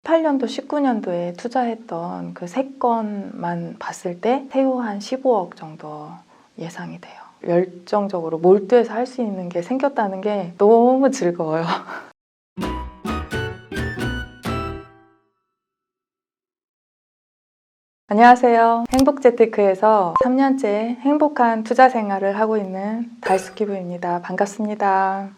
18년도, 19년도에 투자했던 그 3건만 봤을 때 세후 한 15억 정도 예상이 돼요. 열정적으로 몰두해서 할 수 있는 게 생겼다는 게 너무 즐거워요. 안녕하세요. 행복재테크에서 3년째 행복한 투자 생활을 하고 있는 달수기부입니다. 반갑습니다.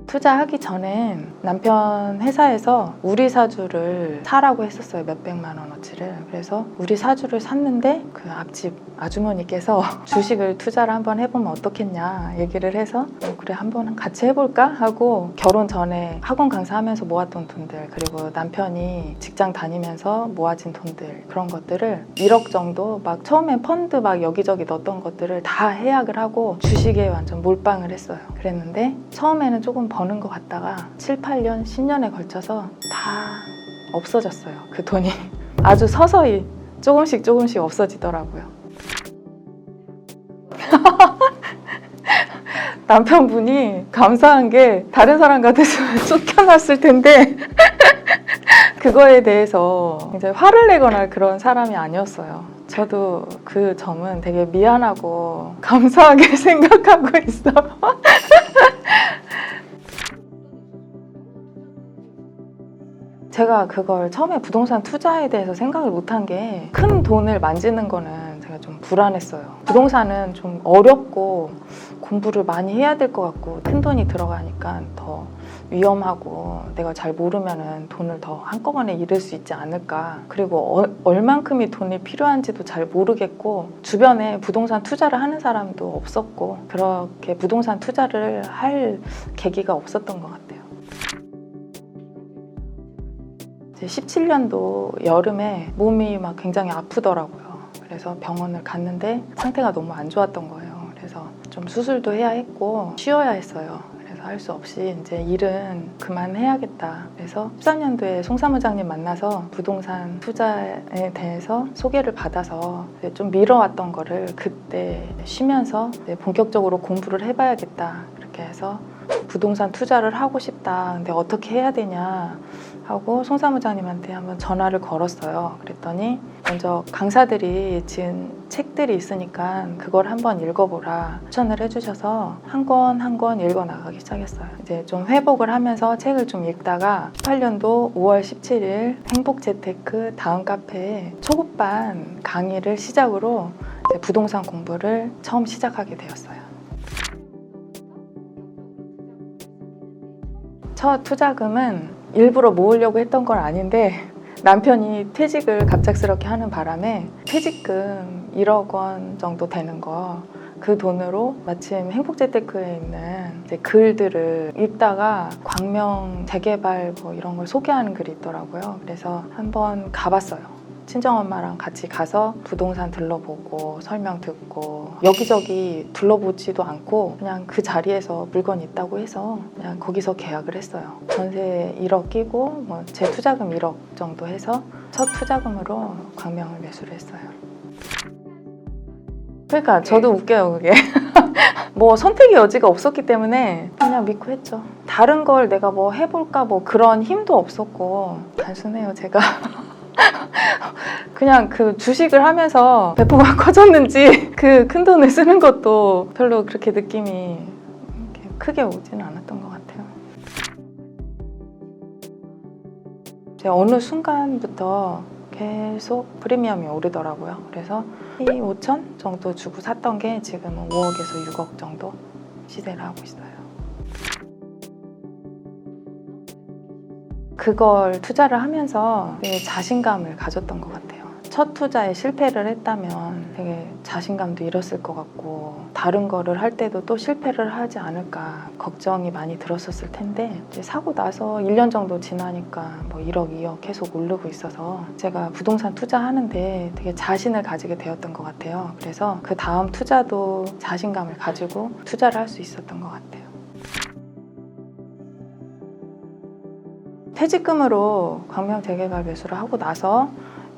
투자하기 전엔 남편 회사에서 우리 사주를 사라고 했었어요. 몇백만 원어치를. 그래서 우리 사주를 샀는데 그 앞집 아주머니께서 주식을 투자를 한번 해보면 어떻겠냐 얘기를 해서 그래 한번 같이 해볼까 하고 결혼 전에 학원 강사하면서 모았던 돈들, 그리고 남편이 직장 다니면서 모아진 돈들, 그런 것들을 1억 정도 막 처음엔 펀드 막 여기저기 넣었던 것들을 다 해약을 하고 주식에 완전 몰빵을 했어요. 그랬는데 처음에는 조금 버는 것 같다가 7, 8년, 10년에 걸쳐서 다 없어졌어요. 그 돈이 아주 서서히 조금씩 없어지더라고요. 남편분이 감사한 게 다른 사람 같았으면 쫓겨났을 텐데 그거에 대해서 이제 화를 내거나 그런 사람이 아니었어요. 저도 그 점은 되게 미안하고 감사하게 생각하고 있어요. 제가 그걸 처음에 부동산 투자에 대해서 생각을 못한 게 큰 돈을 만지는 거는 제가 좀 불안했어요. 부동산은 좀 어렵고 공부를 많이 해야 될 것 같고 큰 돈이 들어가니까 더 위험하고 내가 잘 모르면은 돈을 더 한꺼번에 잃을 수 있지 않을까. 그리고 얼만큼이 돈이 필요한지도 잘 모르겠고 주변에 부동산 투자를 하는 사람도 없었고 그렇게 부동산 투자를 할 계기가 없었던 것 같아요. 17년도 여름에 몸이 막 굉장히 아프더라고요. 그래서 병원을 갔는데 상태가 너무 안 좋았던 거예요. 그래서 좀 수술도 해야 했고 쉬어야 했어요. 그래서 할 수 없이 이제 일은 그만해야겠다. 그래서 13년도에 송 사무장님 만나서 부동산 투자에 대해서 소개를 받아서 좀 미뤄왔던 거를 그때 쉬면서 본격적으로 공부를 해봐야겠다. 그렇게 해서 부동산 투자를 하고 싶다. 근데 어떻게 해야 되냐 하고 송 사무장님한테 한번 전화를 걸었어요. 그랬더니 먼저 강사들이 지은 책들이 있으니까 그걸 한번 읽어보라 추천을 해주셔서 한 권 한 권 읽어나가기 시작했어요. 이제 좀 회복을 하면서 책을 좀 읽다가 18년도 5월 17일 행복재테크 다음 카페에 초급반 강의를 시작으로 이제 부동산 공부를 처음 시작하게 되었어요. 첫 투자금은 일부러 모으려고 했던 건 아닌데 남편이 퇴직을 갑작스럽게 하는 바람에 퇴직금 1억 원 정도 되는 거 그 돈으로 마침 행복재테크에 있는 이제 글들을 읽다가 광명 재개발 뭐 이런 걸 소개하는 글이 있더라고요. 그래서 한번 가봤어요. 친정엄마랑 같이 가서 부동산 둘러보고 설명 듣고 여기저기 둘러보지도 않고 그냥 그 자리에서 물건 있다고 해서 그냥 거기서 계약을 했어요. 전세 1억 끼고 뭐 제 투자금 1억 정도 해서 첫 투자금으로 광명을 매수를 했어요. 그러니까 저도 웃겨요 그게. 뭐 선택의 여지가 없었기 때문에 그냥 믿고 했죠. 다른 걸 내가 뭐 해볼까 뭐 그런 힘도 없었고 단순해요 제가. 그냥 그 주식을 하면서 배포가 커졌는지 그 큰 돈을 쓰는 것도 별로 그렇게 느낌이 이렇게 크게 오지는 않았던 것 같아요. 제가 어느 순간부터 계속 프리미엄이 오르더라고요. 그래서 5천 정도 주고 샀던 게 지금은 5억에서 6억 정도 시세를 하고 있어요. 그걸 투자를 하면서 되게 자신감을 가졌던 것 같아요. 첫 투자에 실패를 했다면 되게 자신감도 잃었을 것 같고 다른 거를 할 때도 또 실패를 하지 않을까 걱정이 많이 들었었을 텐데 이제 사고 나서 1년 정도 지나니까 뭐 1억, 2억 계속 오르고 있어서 제가 부동산 투자하는데 되게 자신을 가지게 되었던 것 같아요. 그래서 그 다음 투자도 자신감을 가지고 투자를 할 수 있었던 것 같아요. 퇴직금으로 광명 재개발 매수를 하고 나서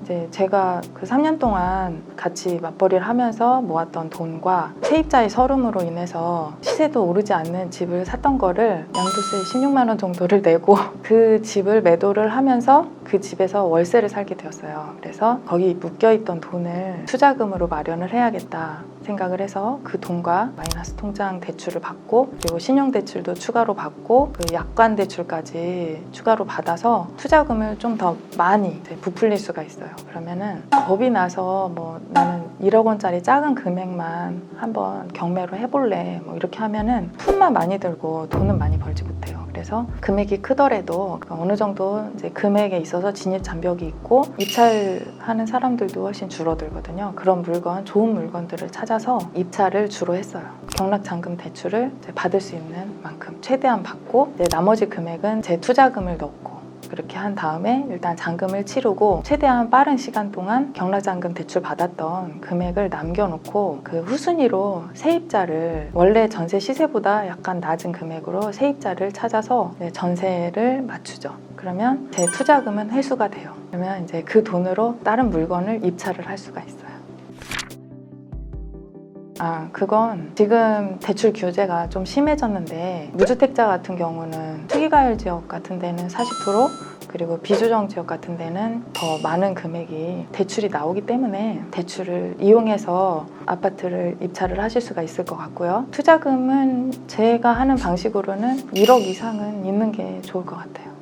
이제 제가 그 3년 동안 같이 맞벌이를 하면서 모았던 돈과 세입자의 서름으로 인해서 시세도 오르지 않는 집을 샀던 거를 양도세 16만 원 정도를 내고 그 집을 매도를 하면서 그 집에서 월세를 살게 되었어요. 그래서 거기 묶여있던 돈을 투자금으로 마련을 해야겠다 생각을 해서 그 돈과 마이너스 통장 대출을 받고 그리고 신용대출도 추가로 받고 그 약관 대출까지 추가로 받아서 투자금을 좀 더 많이 부풀릴 수가 있어요. 그러면은 겁이 나서 뭐 나는 1억 원짜리 작은 금액만 한번 경매로 해볼래 뭐 이렇게 하면은 품만 많이 들고 돈은 많이 벌지 못해요. 그래서 금액이 크더라도 어느 정도 이제 금액에 있어서 진입 장벽이 있고 입찰하는 사람들도 훨씬 줄어들거든요. 그런 물건, 좋은 물건들을 찾아서 입찰을 주로 했어요. 경락잔금 대출을 이제 받을 수 있는 만큼 최대한 받고 이제 나머지 금액은 제 투자금을 넣고 그렇게 한 다음에 일단 잔금을 치르고 최대한 빠른 시간 동안 경락잔금 대출 받았던 금액을 남겨놓고 그 후순위로 세입자를 원래 전세 시세보다 약간 낮은 금액으로 세입자를 찾아서 전세를 맞추죠. 그러면 제 투자금은 회수가 돼요. 그러면 이제 그 돈으로 다른 물건을 입찰을 할 수가 있어요. 그건 지금 대출 규제가 좀 심해졌는데 무주택자 같은 경우는 투기과열 지역 같은 데는 40% 그리고 비조정 지역 같은 데는 더 많은 금액이 대출이 나오기 때문에 대출을 이용해서 아파트를 입찰을 하실 수가 있을 것 같고요. 투자금은 제가 하는 방식으로는 1억 이상은 있는 게 좋을 것 같아요.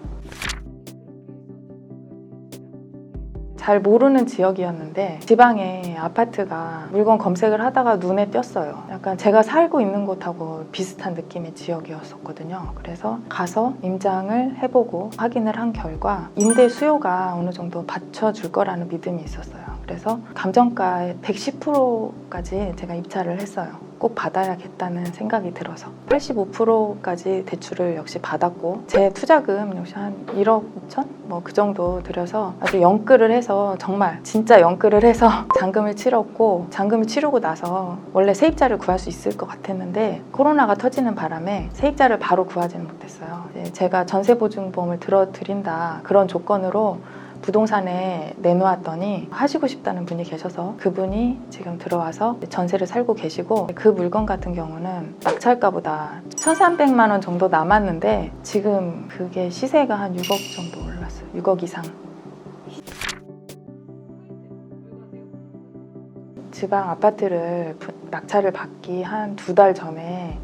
잘 모르는 지역이었는데 지방에 아파트가 물건 검색을 하다가 눈에 띄었어요. 약간 제가 살고 있는 곳하고 비슷한 느낌의 지역이었었거든요. 그래서 가서 임장을 해보고 확인을 한 결과 임대 수요가 어느 정도 받쳐줄 거라는 믿음이 있었어요. 그래서 감정가의 110%까지 제가 입찰을 했어요. 꼭 받아야겠다는 생각이 들어서 85%까지 대출을 역시 받았고 제 투자금 역시 한 1억 2천? 뭐 그 정도 들여서 아주 영끌을 해서 정말 진짜 영끌을 해서 잔금을 치렀고 잔금을 치르고 나서 원래 세입자를 구할 수 있을 것 같았는데 코로나가 터지는 바람에 세입자를 바로 구하지는 못했어요. 제가 전세보증보험을 들어드린다 그런 조건으로 부동산에 내놓았더니 하시고 싶다는 분이 계셔서 그분이 지금 들어와서 전세를 살고 계시고 그 물건 같은 경우는 낙찰가보다 1,300만 원 정도 남았는데 지금 그게 시세가 한 6억 정도 올랐어요. 6억 이상. 지방 아파트를 낙찰을 받기 한 2달 전에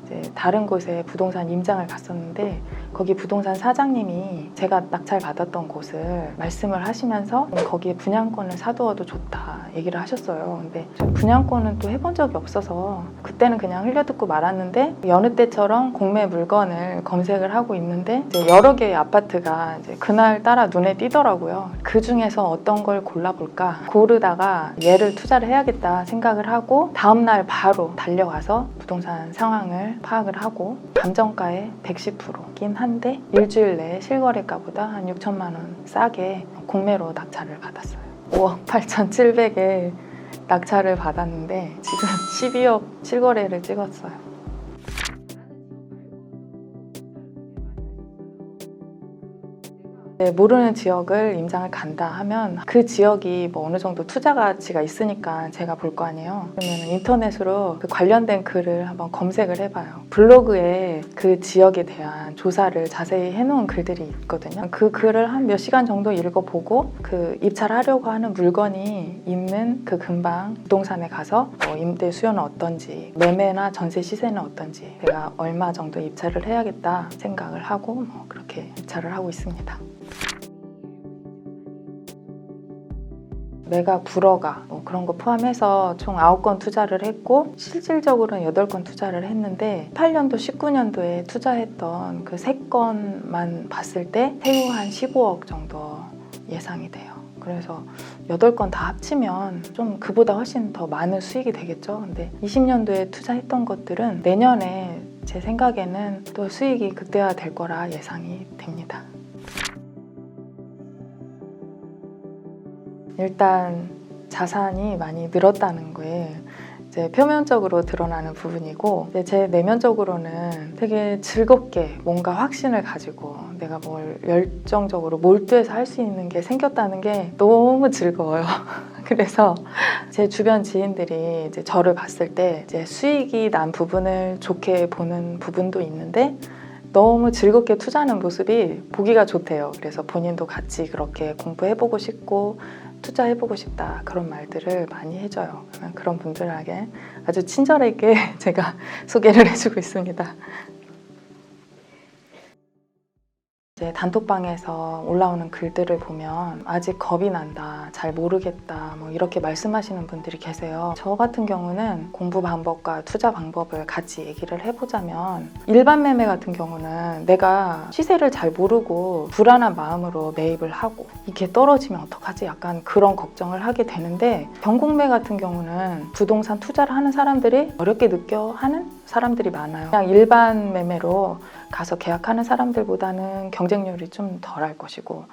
이제 다른 곳에 부동산 임장을 갔었는데 거기 부동산 사장님이 제가 낙찰 받았던 곳을 말씀을 하시면서 거기에 분양권을 사두어도 좋다 얘기를 하셨어요. 근데 분양권은 또 해본 적이 없어서 그때는 그냥 흘려듣고 말았는데 여느 때처럼 공매 물건을 검색을 하고 있는데 이제 여러 개의 아파트가 이제 그날따라 눈에 띄더라고요. 그 중에서 어떤 걸 골라볼까 고르다가 얘를 투자를 해야겠다 생각을 하고 다음날 바로 달려가서 부동산 상황을 파악을 하고 감정가의 110%긴 한데 일주일 내에 실거래가보다 한 6천만 원 싸게 공매로 낙찰을 받았어요. 5억 8,700에 낙찰을 받았는데 지금 12억 실거래를 찍었어요. 모르는 지역을 임장을 간다 하면 그 지역이 뭐 어느 정도 투자 가치가 있으니까 제가 볼 거 아니에요. 그러면 인터넷으로 그 관련된 글을 한번 검색을 해봐요. 블로그에 그 지역에 대한 조사를 자세히 해놓은 글들이 있거든요. 그 글을 한 몇 시간 정도 읽어보고 그 입찰하려고 하는 물건이 있는 그 근방 부동산에 가서 임대 수요는 어떤지 매매나 전세 시세는 어떤지 제가 얼마 정도 입찰을 해야겠다 생각을 하고 그렇게 입찰을 하고 있습니다. 매각 불허가 그런 거 포함해서 총 9건 투자를 했고 실질적으로는 8건 투자를 했는데 18년도, 19년도에 투자했던 그 3건만 봤을 때 세후 한 15억 정도 예상이 돼요. 그래서 8건 다 합치면 좀 그보다 훨씬 더 많은 수익이 되겠죠. 근데 20년도에 투자했던 것들은 내년에 제 생각에는 또 수익이 극대화될 거라 예상이 됩니다. 일단 자산이 많이 늘었다는 거에 이제 표면적으로 드러나는 부분이고 이제 제 내면적으로는 되게 즐겁게 뭔가 확신을 가지고 내가 뭘 열정적으로 몰두해서 할 수 있는 게 생겼다는 게 너무 즐거워요. 그래서 제 주변 지인들이 이제 저를 봤을 때 이제 수익이 난 부분을 좋게 보는 부분도 있는데 너무 즐겁게 투자하는 모습이 보기가 좋대요. 그래서 본인도 같이 그렇게 공부해보고 싶고 투자해보고 싶다 그런 말들을 많이 해줘요. 그런 분들에게 아주 친절하게 제가 소개를 해주고 있습니다. 이제 단톡방에서 올라오는 글들을 보면 아직 겁이 난다, 잘 모르겠다 뭐 이렇게 말씀하시는 분들이 계세요. 저 같은 경우는 공부 방법과 투자 방법을 같이 얘기를 해보자면 일반 매매 같은 경우는 내가 시세를 잘 모르고 불안한 마음으로 매입을 하고 이게 떨어지면 어떡하지? 약간 그런 걱정을 하게 되는데 경공매 같은 경우는 부동산 투자를 하는 사람들이 어렵게 느껴 하는 사람들이 많아요. 그냥 일반 매매로 가서 계약하는 사람들보다는 경쟁률이 좀 덜할 것이고